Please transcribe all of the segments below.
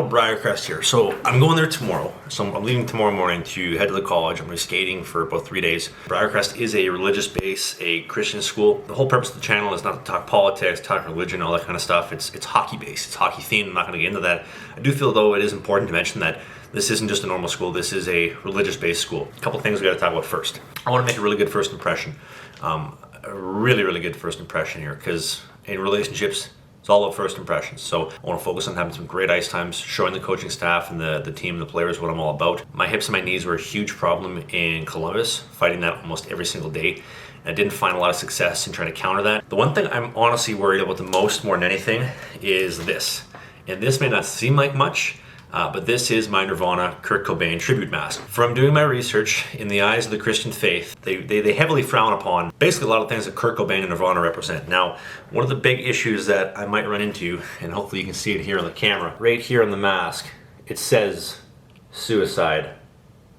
about Briarcrest here. So I'm going there tomorrow. So I'm leaving tomorrow morning to head to the college. I'm going to be skating for about 3 days. Briarcrest is a religious base, a Christian school. The whole purpose of the channel is not to talk politics, talk religion, all that kind of stuff. It's hockey based. It's hockey themed. I'm not going to get into that. I do feel though it is important to mention that this isn't just a normal school. This is a religious based school. A couple things we got to talk about first. I want to make a really good first impression. A really good first impression here, because in relationships, it's all about first impressions. So I want to focus on having some great ice times, showing the coaching staff and the team, the players, what I'm all about. My hips and my knees were a huge problem in Columbus, fighting that almost every single day. And I didn't find a lot of success in trying to counter that. The one thing I'm honestly worried about the most, more than anything, is this. And this may not seem like much, but this is my Nirvana Kurt Cobain tribute mask. From doing my research, in the eyes of the Christian faith, they heavily frown upon basically a lot of things that Kurt Cobain and Nirvana represent. Now, one of the big issues that I might run into, and hopefully you can see it here on the camera, right here on the mask, it says suicide.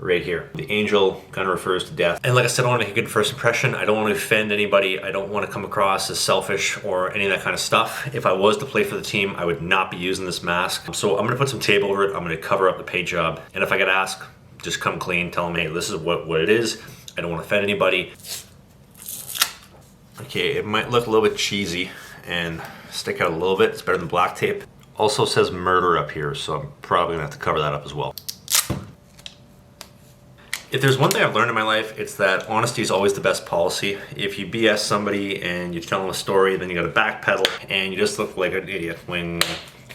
Right here. The angel kind of refers to death. And like I said, I want to make a good first impression. I don't want to offend anybody. I don't want to come across as selfish or any of that kind of stuff. If I was to play for the team, I would not be using this mask. So I'm going to put some tape over it. I'm going to cover up the paint job. And if I get asked, just come clean, tell them, hey, this is what it is. I don't want to offend anybody. Okay, it might look a little bit cheesy and stick out a little bit. It's better than black tape. Also says murder up here, so I'm probably going to have to cover that up as well. If there's one thing I've learned in my life, it's that honesty is always the best policy. If you BS somebody and you tell them a story, then you got to backpedal and you just look like an idiot when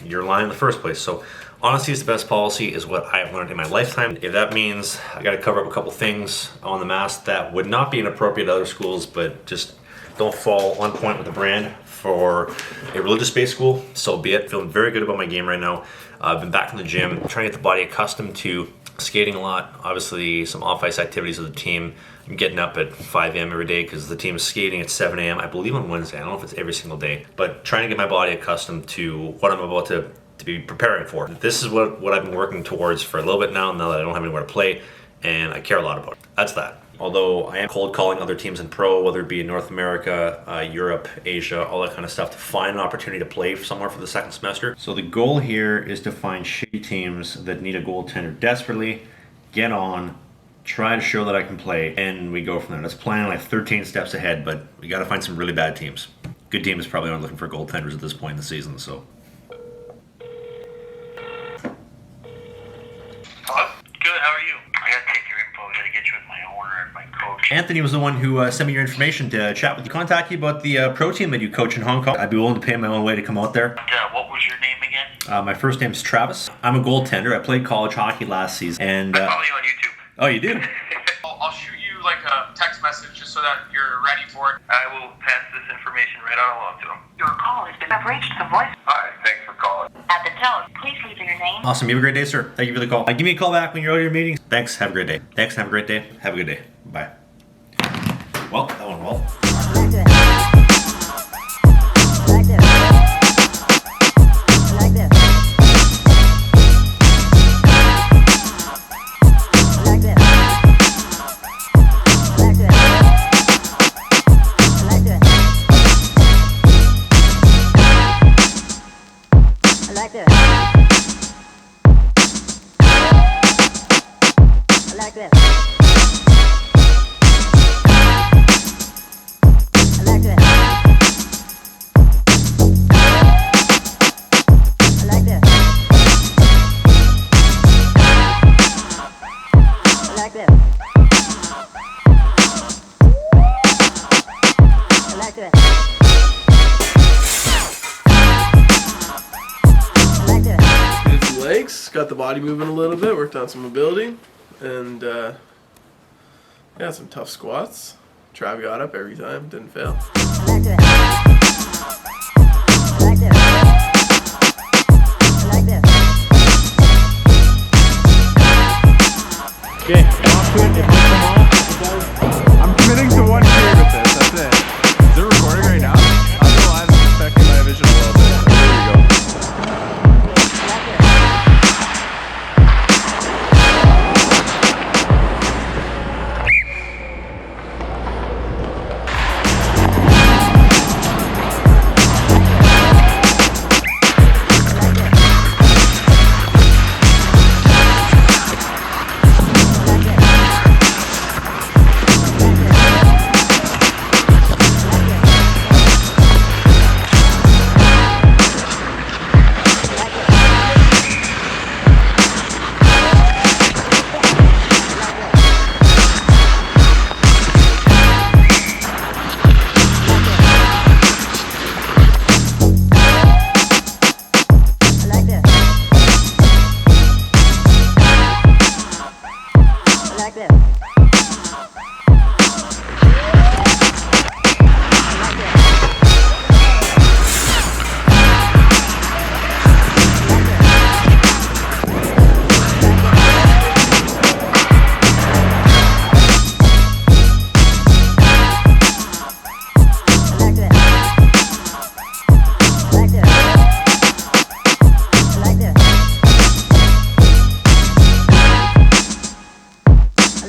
you're lying in the first place. So honesty is the best policy is what I've learned in my lifetime. If that means I got to cover up a couple things on the mask that would not be inappropriate at other schools, but just don't fall on point with the brand for a religious-based school, so be it. Feeling very good about my game right now. I've been back in the gym, trying to get the body accustomed to skating a lot, obviously some off-ice activities with the team. I'm getting up at 5 a.m. every day because the team is skating at 7 a.m. I believe on Wednesday. I don't know if it's every single day, but trying to get my body accustomed to what I'm about to be preparing for. This is what I've been working towards for a little bit now that I don't have anywhere to play, and I care a lot about it. That's that. Although I am cold calling other teams in pro, whether it be in North America, Europe, Asia, all that kind of stuff, to find an opportunity to play somewhere for the second semester. So the goal here is to find shitty teams that need a goaltender desperately, get on, try to show that I can play, and we go from there. That's planning like 13 steps ahead, but we got to find some really bad teams. Good teams probably aren't looking for goaltenders at this point in the season, so. Hello? Good, how are you? I gotta take your info. I gotta get you with my owner and my coach. Anthony was the one who sent me your information to chat with you. Contact you about the pro team that you coach in Hong Kong. I'd be willing to pay my own way to come out there. What was your name again? My first name's Travis. I'm a goaltender. I played college hockey last season. And I follow you on YouTube. Oh, you do? I'll shoot you like a text message just so that you're ready for it. I will pass this information right on along to him. Your call has been reached the voice. Hi, thanks for calling. At the tone, please leave your name. Awesome. You have a great day, sir. Thank you for the call. Give me a call back when you're out of your meetings. Thanks. Have a great day. Thanks. Have a great day. Have a good day. Bye. Well, that went well. Like this. Like this. Like this. Like this. Like this. Like this. Like this. Like this. His legs, got the body moving a little bit, worked on some mobility, and yeah, some tough squats. Trav got up every time, didn't fail. Okay, off to it. It might come off. I'm committing to one period with this. That's it. Is it recording right now? I'm gonna lie, this is affecting my vision a little bit. There we go.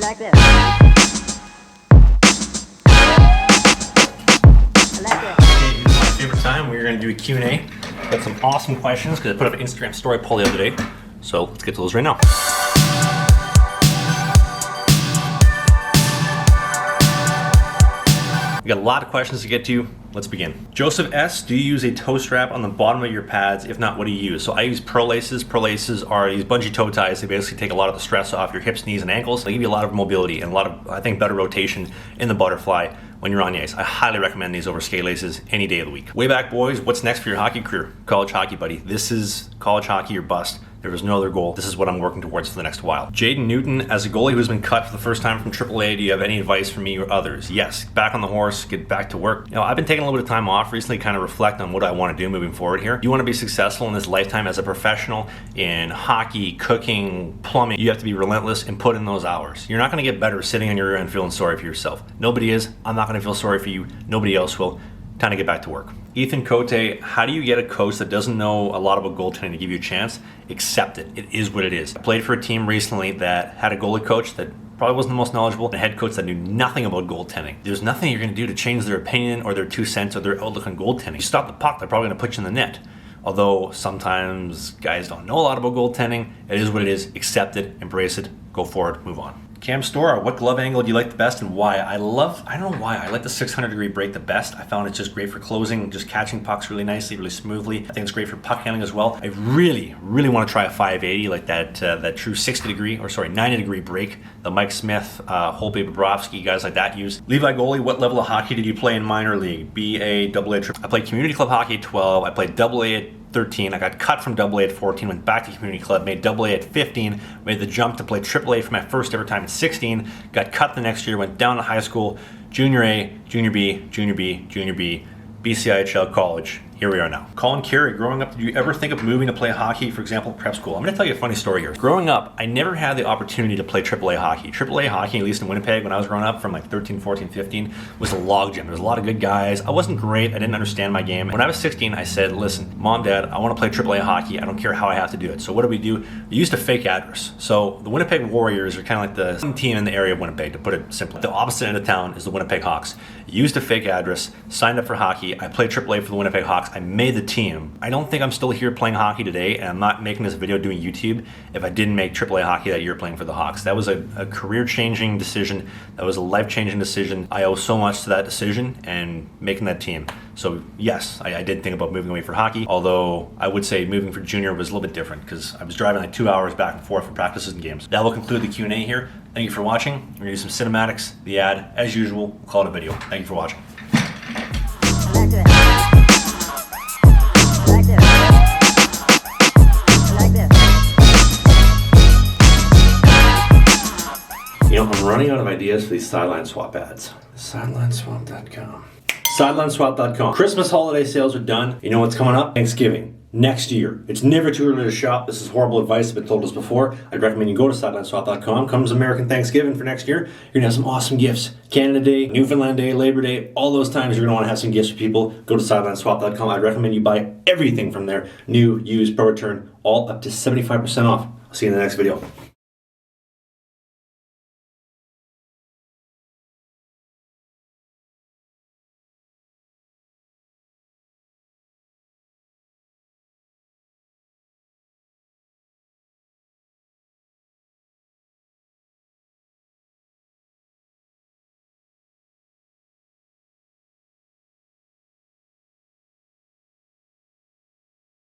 like this. I like this. Okay, this is my favorite time. We're going to do a Q&A. Got some awesome questions because I put up an Instagram story poll the other day. So let's get to those right now. We got a lot of questions to get to. Let's begin. Joseph S., do you use a toe strap on the bottom of your pads? If not, what do you use? So I use Pro Laces. Pro Laces are these bungee toe ties. They basically take a lot of the stress off your hips, knees, and ankles. They give you a lot of mobility and a lot of, I think, better rotation in the butterfly when you're on the ice. I highly recommend these over skate laces any day of the week. Way back, boys, what's next for your hockey career? College hockey, buddy. This is college hockey or bust. There is no other goal. This is what I'm working towards for the next while. Jaden Newton, as a goalie who's been cut for the first time from AAA, do you have any advice for me or others? Yes, back on the horse, get back to work. You know, I've been taking a little bit of time off recently, kind of reflect on what I want to do moving forward here. You want to be successful in this lifetime as a professional in hockey, cooking, plumbing. You have to be relentless and put in those hours. You're not going to get better sitting on your rear end feeling sorry for yourself. Nobody is. I'm not going to feel sorry for you. Nobody else will. Time to get back to work. Ethan Cote, how do you get a coach that doesn't know a lot about goaltending to give you a chance? Accept it. It is what it is. I played for a team recently that had a goalie coach that probably wasn't the most knowledgeable, and a head coach that knew nothing about goaltending. There's nothing you're going to do to change their opinion or their 2 cents or their outlook on goaltending. You stop the puck, they're probably going to put you in the net. Although sometimes guys don't know a lot about goaltending, it is what it is. Accept it, embrace it, go forward, move on. Cam Stora, what glove angle do you like the best and why? I don't know why, I like the 600 degree break the best. I found it's just great for closing, just catching pucks really nicely, really smoothly. I think it's great for puck handling as well. I really want to try a 580, like that true 90 degree break. The Mike Smith, Holpe Bobrovsky, guys like that use. Levi Goalie, what level of hockey did you play in minor league? BA, AA, triple? I played community club hockey at 12. I played AA at 13. I got cut from AA at 14, went back to community club, made AA at 15, made the jump to play AAA for my first ever time at 16, got cut the next year, went down to high school, junior A, junior B, junior B, junior B, BCIHL, college. Here we are now. Colin Carey, growing up, did you ever think of moving to play hockey, for example, prep school? I'm going to tell you a funny story here. Growing up, I never had the opportunity to play AAA hockey. AAA hockey, at least in Winnipeg, when I was growing up from like 13, 14, 15, was a logjam. There was a lot of good guys. I wasn't great. I didn't understand my game. When I was 16, I said, listen, Mom, Dad, I want to play AAA hockey. I don't care how I have to do it. So what do? We used a fake address. So the Winnipeg Warriors are kind of like the team in the area of Winnipeg, to put it simply. The opposite end of town is the Winnipeg Hawks. Used a fake address, signed up for hockey. I played AAA for the Winnipeg Hawks. I made the team. I don't think I'm still here playing hockey today, and I'm not making this video doing YouTube if I didn't make AAA hockey that year playing for the Hawks. That was a career-changing decision. That was a life-changing decision. I owe so much to that decision and making that team. So yes, I did think about moving away for hockey, although I would say moving for junior was a little bit different because I was driving like 2 hours back and forth for practices and games. That will conclude the Q&A here. Thank you for watching. We're going to do some cinematics, the ad, as usual. We'll call it a video. Thank you for watching. I like this. I like this. I like this. You know, I'm running out of ideas for these sideline swap ads. Sidelineswap.com. Sidelineswap.com. Christmas holiday sales are done. You know what's coming up? Thanksgiving. Next year. It's never too early to shop. This is horrible advice. I've been told this before. I'd recommend you go to sidelineswap.com. Comes American Thanksgiving for next year. You're going to have some awesome gifts. Canada Day, Newfoundland Day, Labor Day, all those times you're going to want to have some gifts for people. Go to sidelineswap.com. I'd recommend you buy everything from there. New, used, pro return, all up to 75% off. I'll see you in the next video.